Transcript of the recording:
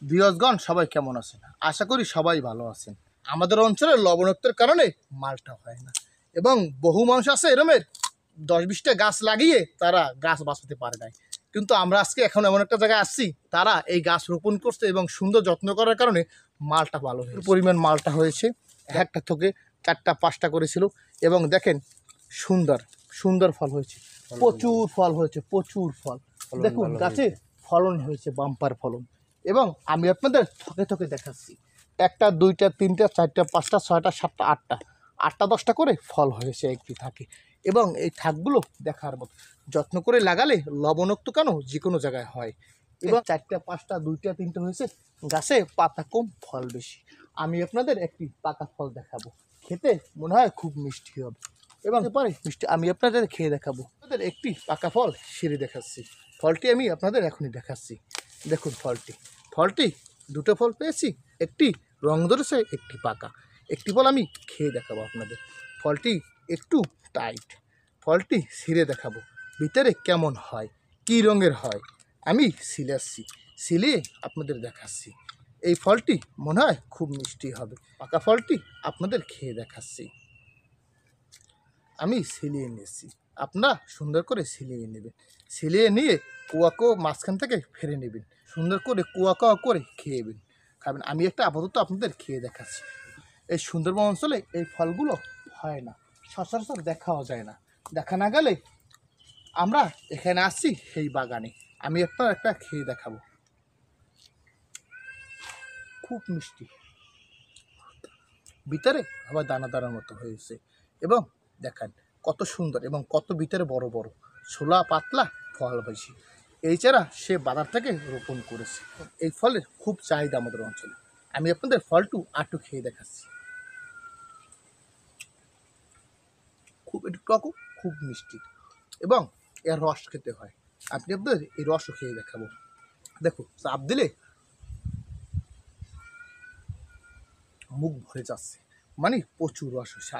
ভিউয়ার্সগণ সবাই কেমন আছেন? আশা করি সবাই ভালো আছেন। আমাদের অঞ্চলে লবণাক্তের কারণে মালটা হয় না এবং বহু মানুষ আছে এরমের 10-20টা গাছ লাগিয়ে তারা গাছ বাঁচাতে পারে নাই। কিন্তু আমরা আজকে এখন এমন একটা জায়গায় আসছি, তারা এই গাছ রোপণ করছে এবং সুন্দর যত্ন করার কারণে মালটা ভালো হয়েছে। পরিমাণ মালটা হয়েছে, একটা থেকে 4টা 5টা করেছিল এবং দেখেন সুন্দর সুন্দর ফল হয়েছে, প্রচুর ফল হয়েছে, প্রচুর ফল। দেখুন গাছে ফলন হয়েছে, বাম্পার ফলন। এবং আমি আপনাদের থকে থকে দেখাচ্ছি, 1টা 2টা 3টা 4টা 5টা 6টা 7টা 8টা 8টা 10টা করে ফল হয়েছে একটি থাকে। এবং এই থাকগুলো দেখার মতো, যত্ন করে লাগালে লবণাক্ত কেন যে কোনো জায়গায় হয়। এবং 4টা 5টা 2টা 3টা হয়েছে, গাছে পাতা কম ফল বেশি। আমি আপনাদের একটি পাকা ফল দেখাবো, খেতে মনে হয় খুব মিষ্টি হবে এবং পরে মিষ্টি আমি আপনাদের খেয়ে দেখাবো। আপনাদের একটি পাকা ফল ছিঁড়ে দেখাচ্ছি, ফলটি আমি আপনাদের এখনই দেখাচ্ছি। দেখুন ফলটি 2টো ফল পেয়েছি, একটি রং ধরেছে, একটি পাকা। একটি ফল আমি খেয়ে দেখাবো আপনাদের। ফলটি একটু টাইট, ফলটি ছিঁড়ে দেখাবো ভিতরে কেমন হয়, কী রঙের হয়। আমি সিলিয়ে আপনাদের দেখাচ্ছি। এই ফলটি মনে হয় খুব মিষ্টি হবে। পাকা ফলটি আপনাদের খেয়ে দেখাচ্ছি। আমি সিলিয়ে নিয়েছি, আপনারা সুন্দর করে সিলিয়ে নেবেন। সিলিয়ে নিয়ে কুয়াকো মাঝখান থেকে ফেলে নেবেন, সুন্দর করে কুয়াকো করে খেয়েবেন, খাবেন। আমি একটা আপাতত আপনাদের খেয়ে দেখাচ্ছি। এই সুন্দরবন অঞ্চলে এই ফলগুলো হয় না, সচরাচর দেখাও যায় না। দেখা না গেলে আমরা এখানে আসছি সেই বাগানে। আমি আপনার একটা খেয়ে দেখাবো, খুব মিষ্টি, ভিতরে আবার দানা দানার মতো হয়েছে। এবং দেখেন কত সুন্দর এবং কত ভিতরে বড় বড়, ছোলা পাতলা ফল হয়েছে। এই চারা সে বাজার থেকে রোপণ করেছে। এই ফলের খুব চাহিদা আমাদের অঞ্চলে। আমি আপনাদের ফলটু আটু খেয়ে দেখাচ্ছি, খুব একটু টকও, খুব মিষ্টি এবং এর রস খেতে হয়। আপনি আপনাদের এই রসও খেয়ে দেখাবো। দেখো চাপ দিলে মুখ ভরে যাচ্ছে, মানে প্রচুর রস হয়েছে।